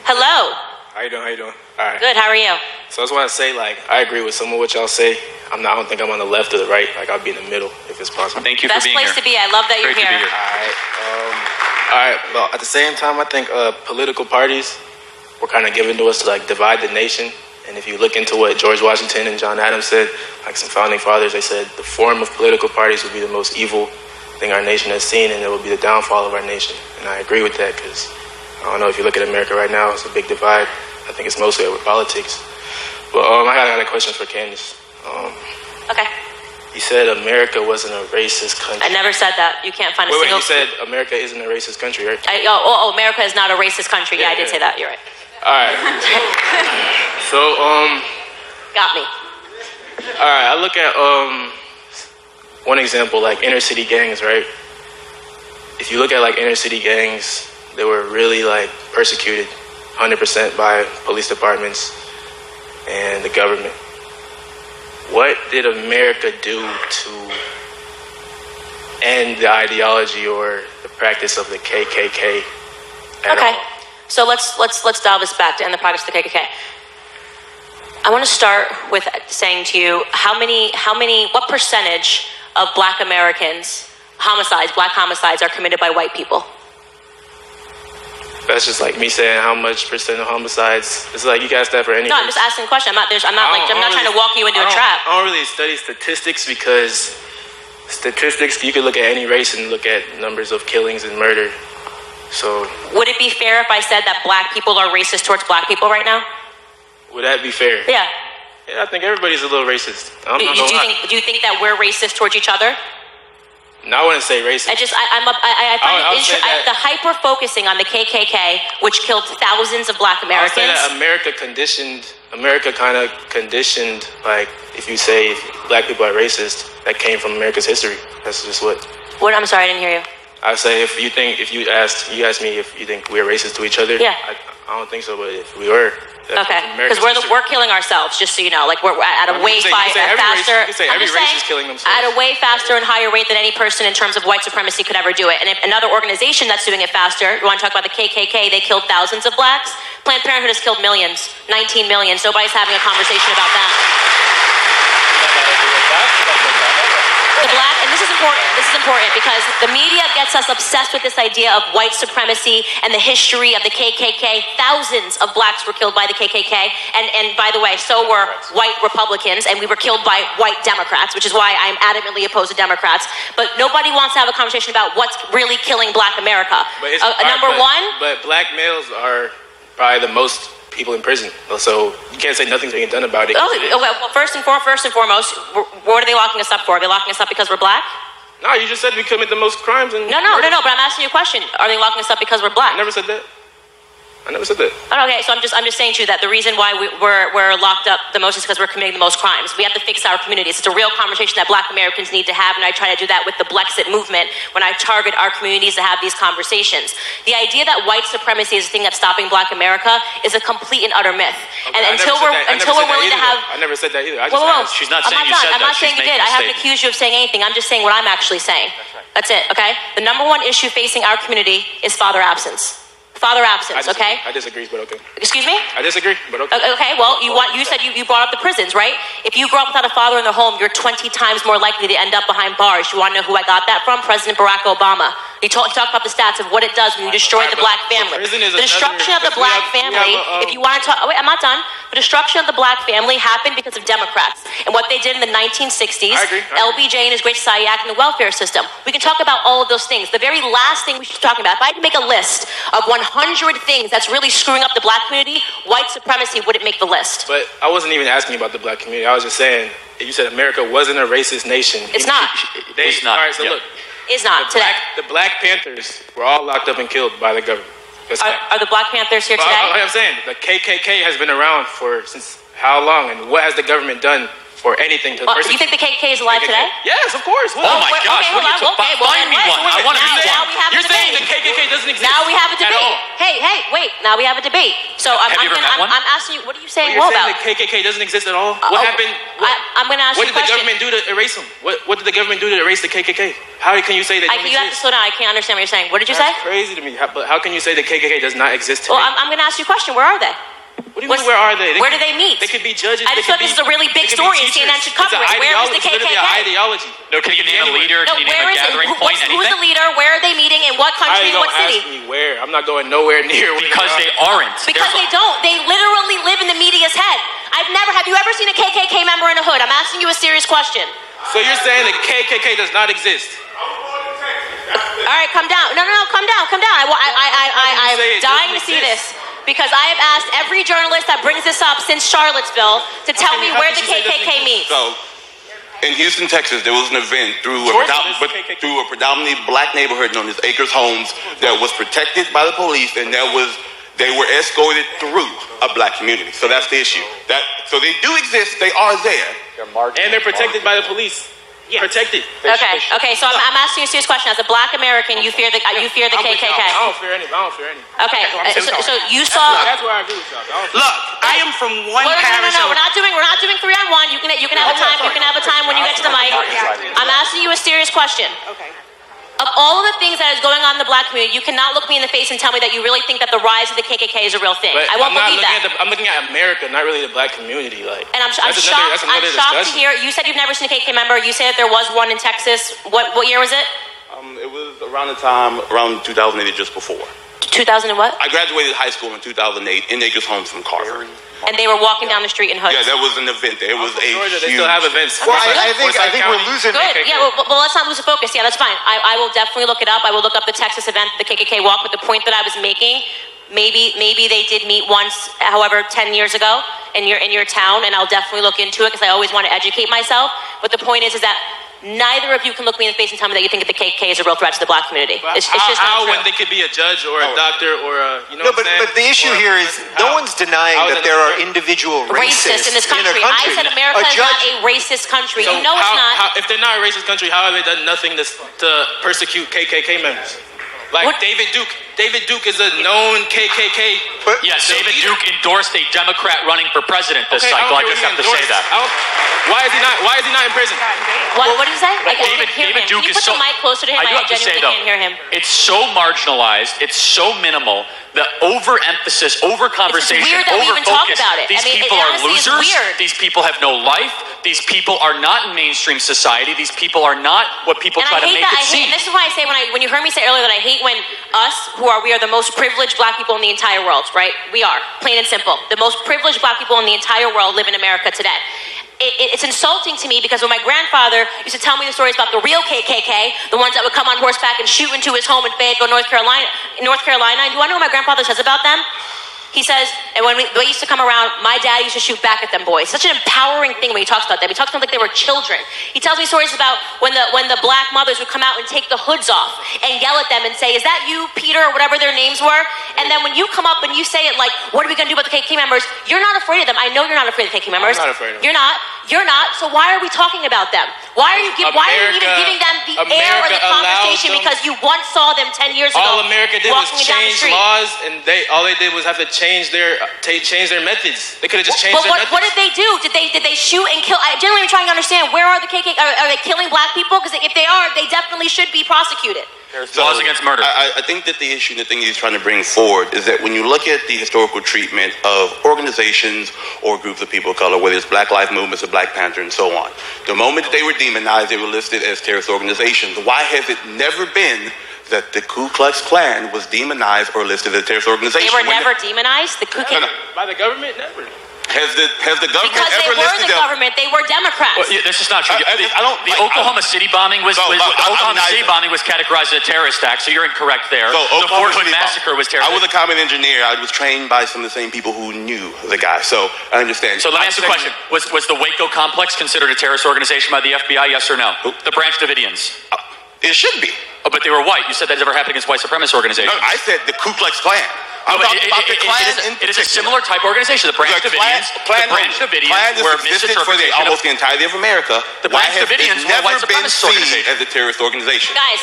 Hello. How you doing? All right. Good. How are you? So I just want to say, I agree with some of what y'all say. I don't think I'm on the left or the right. I'll be in the middle if it's possible. Thank you for Best being here. place to be. I love that you're Great to here. be here. All right. Well, at the same time, I think political parties were kind of given to us to divide the nation. And if you look into what George Washington and John Adams said, some founding fathers, they said the form of political parties would be the most evil thing our nation has seen, and it would be the downfall of our nation. And I agree with that because, I don't know, if you look at America right now, it's a big divide. I think it's mostly over politics. But I got a question for Candace. Okay. You said America wasn't a racist country. I never said that. You can't find a Wait, single... you said America isn't a racist country, right? America is not a racist country. Yeah, I did say that. You're right. All right. So, Got me. all right, I look at one example, inner city gangs, right? If you look at inner city gangs, they were really persecuted 100% by police departments and the government. What did America do to end the ideology or the practice of the KKK at all? So let's dial this back to end the practice of the KKK. I want to start with saying to you what percentage of Black Americans black homicides are committed by white people? That's just me saying how much percent of homicides. It's you can ask that for anything. No, I'm just asking a question. I'm not trying to walk you into a trap. I don't really study statistics because statistics, you can look at any race and look at numbers of killings and murder. So would it be fair if I said that Black people are racist towards Black people right now? Would that be fair? Yeah. Yeah, I think everybody's a little racist. Do you think that we're racist towards each other? No, I wouldn't say racist. I find it interesting. The hyper focusing on the KKK, which killed thousands of Black Americans. I would say that America kind of conditioned, if you say Black people are racist, that came from America's history. That's just what. What? I'm sorry, I didn't hear you. I say if you asked me if you think we're racist to each other. Yeah. I don't think so, but if we were. Okay, because we're killing ourselves, just so you know. We're at a way faster. You can say every race is killing themselves. At a way faster and higher rate than any person in terms of white supremacy could ever do it. And if another organization that's doing it faster, you want to talk about the KKK, they killed thousands of Blacks. Planned Parenthood has killed millions, 19 million. Nobody's having a conversation about that. And this is important because the media gets us obsessed with this idea of white supremacy and the history of the KKK. Thousands of Blacks were killed by the KKK, and by the way, so were white Republicans, and we were killed by white Democrats, which is why I'm adamantly opposed to Democrats. But nobody wants to have a conversation about what's really killing Black America. But Black males are probably the most people in prison, so you can't say nothing's being done about it. Well, first and foremost, what are they locking us up for? Are they locking us up because we're Black? No, you just said we commit the most crimes. No, but I'm asking you a question. Are they locking us up because we're Black? I never said that. Okay, so I'm just saying to you that the reason why we're locked up the most is because we're committing the most crimes. We have to fix our communities. It's a real conversation that Black Americans need to have, and I try to do that with the Blexit movement when I target our communities to have these conversations. The idea that white supremacy is the thing that's stopping Black America is a complete and utter myth. Okay, and until we're willing to have... I never said that either. She's not saying you said that. I'm not saying you did. I haven't accused you of saying anything. I'm just saying what I'm actually saying. That's it, okay? The number one issue facing our community is father absence. Okay? I disagree, but okay. Excuse me? I disagree, but okay. Okay, well, you said you brought up the prisons, right? If you grow up without a father in the home, you're 20 times more likely to end up behind bars. You want to know who I got that from? President Barack Obama. He talked about the stats of what it does when you destroy the Black family. The destruction of the Black family, if you want to talk... wait, I'm not done. The destruction of the Black family happened because of Democrats. And what they did in the 1960s, I agree. LBJ and his Great Society Act and the welfare system. We can talk about all of those things. The very last thing we should be talking about, if I had to make a list of 100 things that's really screwing up the Black community, white supremacy wouldn't make the list. But I wasn't even asking you about the Black community. I was just saying, you said America wasn't a racist nation. It's not. It's not. All right, so look. It's not today. The Black Panthers were all locked up and killed by the government. Are the Black Panthers here today? I'm saying the KKK has been around since how long, and what has the government done for anything to persecute? You think the KKK is alive today? Yes, of course. Oh my gosh! Find me one. I want to be one. You're saying the KKK doesn't exist? Now we have a debate. At all. Hey, wait. Now we have a debate. So Have you ever met one? I'm asking you, what are you saying? You're Well saying about? the KKK doesn't exist at all? What happened? I'm going to ask What you a did the question. government do to erase them? What did the government do to erase the KKK? How can you say they don't You have to exist? slow down. I can't understand what you're saying. What did you say? That's crazy to me. But how can you say the KKK does not exist today? Well, I'm going to ask you a question. Where are they? What do you mean, where are they? Where do they meet? They could be judges. I just thought this is a really big story and CNN should cover it. Where is the It's literally an KKK? ideology. No, can you name a leader? No, Can you name where a is it? gathering point? Who's the Anything? leader? Where are they meeting? In what How are country? you In what gonna city? ask me where? I'm not going nowhere near where Because they aren't. Because they don't. They literally live in the media's head. Have you ever seen a KKK member in a hood? I'm asking you a serious question. So you're saying the KKK does not exist? All right, come down. No, calm down. I'm dying to see this. Because I have asked every journalist that brings this up since Charlottesville to tell me where the KKK meets. So, in Houston, Texas, there was an event through through a predominantly black neighborhood known as Acres Homes that was protected by the police, and they were escorted through a black community. So that's the issue. So they do exist. They are there. And they're protected by the police. Protected. Okay. So I'm asking you a serious question. As a black American, you fear the KKK. I don't fear any. Okay. So you saw. That's where I agree with y'all. Look, I am from one parish. No. We're not doing 3-on-1. You can have a time. You can have a time when you get to the mic. I'm asking you a serious question. Okay. Of all of the things that is going on in the black community, you cannot look me in the face and tell me that you really think that the rise of the KKK is a real thing. But I won't believe that. I'm looking at America, not really the black community. And I'm shocked. I'm shocked to hear. You said you've never seen a KKK member. You said that there was one in Texas. What year was it? It was around 2008, just before. 2000 and what? I graduated high school in 2008 in Acres Homes from Carver. And they were walking down the street in hoods. Yeah, that was an event. There was a Georgia, huge... they still have events. Well, I think we're losing. Good. Yeah. Well, let's not lose the focus. Yeah, that's fine. I will definitely look it up. I will look up the Texas event, the KKK walk. But the point that I was making, maybe they did meet once, however, 10 years ago in your town, and I'll definitely look into it because I always want to educate myself. But the point is that neither of you can look me in the face and tell me that you think that the KKK is a real threat to the black community. It's just not true. When they could be a judge or a doctor or a, you know No, what I'm saying? but the issue here is no one's denying that there are individual racists in this country. a country. I said America is not a racist country. So you know it's not. If they're not a racist country, how have they done nothing to persecute KKK members? Like David Duke. David Duke is a known KKK. Yes, David Duke endorsed a Democrat running for president this cycle. I just have to say that. Why is he not in prison? What did you say? I can't hear David him. Duke Can you is put so. the mic closer to him? I do have to say genuinely can't hear him. It's so marginalized. It's so minimal. The overemphasis, over-conversation, It's weird that we even talk over-focus. about it. These I mean, people it are honestly is losers. weird. These people have no life. These people are not in mainstream society. These people are not what people try to make it seem. And this is why I say when you heard me say earlier that I hate when us, we are the most privileged black people in the entire world, right? We are, plain and simple. The most privileged black people in the entire world live in America today. It's insulting to me because when my grandfather used to tell me the stories about the real KKK, the ones that would come on horseback and shoot into his home in Fayetteville, North Carolina, and do you want to know what my grandfather says about them? He says, and when they used to come around, my dad used to shoot back at them boys. Such an empowering thing when he talks about them. He talks about them like they were children. He tells me stories about when the black mothers would come out and take the hoods off and yell at them and say, "Is that you, Peter," or whatever their names were? And then when you come up and you say it like, "What are we going to do about the KKK members?" You're not afraid of them. I know you're not afraid of the KKK members. I'm not afraid of them. You're not. So why are we talking about them? Why are you even giving them the air or the conversation? Because you once saw them 10 years ago. All America did was walking down the change street. laws, and all they did was have to change their methods. They could have just changed their methods. What did they do? Did they shoot and kill? I generally am trying to understand, where are the KKK? Are they killing black people? Because if they are, they definitely should be prosecuted. Laws against murder. I think that the issue, the thing he's trying to bring forward is that when you look at the historical treatment of organizations or groups of people of color, whether it's Black Lives Movements or Black Panther and so on, the moment that they were demonized, they were listed as terrorist organizations. Why has it never been that the Ku Klux Klan was demonized or listed as a terrorist organization? They were never demonized? The Ku Klux By the government? Never. Has the government Because they ever were listed the them? government. They were Democrats. Well, this is not true. The I Oklahoma City bombing was categorized as a terrorist act, so you're incorrect there. So, the Fort Hood City massacre was terrorist. I was a common engineer. I was trained by some of the same people who knew the guy, so I understand. So let me ask you a question. Was the Waco complex considered a terrorist organization by the FBI, yes or no? The Branch Davidians. It should be. Oh, but they were white. You said that never happened against white supremacist organizations. No, I said the Ku Klux Klan. I'm talking about the Klan in It is a particular. similar type organization. The Branch Davidians, Klan were has existed for almost the entirety of America. The Branch Davidians were a white never been supremacist seen organization. as a terrorist organization. Guys,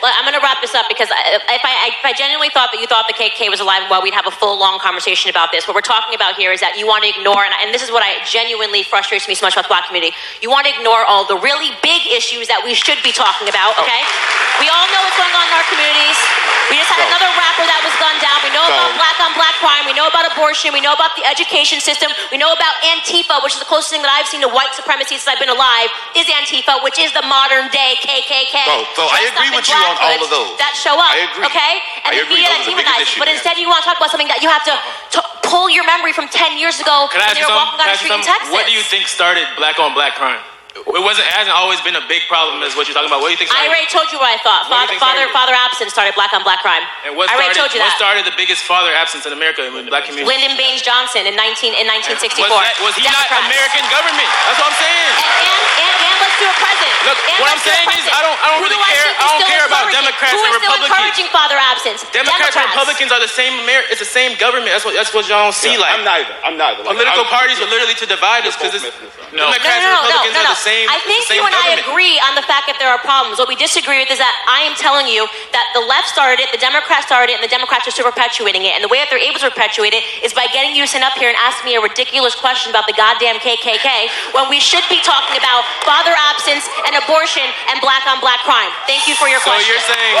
I'm going to wrap this up because if I genuinely thought that you thought the KKK was alive and well, we'd have a full, long conversation about this. What we're talking about here is that you want to ignore, and this is what genuinely frustrates me so much about the black community. You want to ignore all the really big issues that we should be talking about, okay? We all know what's going on in our communities. We just had another rapper that was gunned down. We know about black on black crime. We know about abortion. We know about the education system. We know about Antifa, which is the closest thing that I've seen to white supremacy since I've been alive, is Antifa, which is the modern day KKK. So I agree with you on all of those. That show up, I agree. okay? And I the agree. media Those that are the biggest demonizes. issues, But yeah. instead you want to talk about something that you have to pull your memory from 10 years ago Can I when ask they you were something? walking down the street in Texas. What do you think started black on black crime? It hasn't always been a big problem as what you're talking about. What do you think I started? already told you what I thought. What do you think started? Father absence started black on black crime. And what I already told you what that. started the biggest father absence in America in the black community? Lyndon Baines Johnson in 1964. Was he not Democrats. American government? That's what I'm saying. And let's do a president. Look, what I'm saying is I don't really care. I don't care about Democrats and Who is still Republicans. encouraging father absence? Democrats and Republicans are the same. It's the same government. That's what y'all don't see. Like I'm neither. political parties are literally to divide us because Democrats and Republicans are the same. I think it's the you same and I government. agree on the fact that there are problems. What we disagree with is that I am telling you that the left started it, the Democrats started it, and the Democrats are still perpetuating it. And the way that they're able to perpetuate it is by getting you to sit up here and ask me a ridiculous question about the goddamn KKK when we should be talking about father absence and abortion and black on black crime. Thank you for your question. So you're saying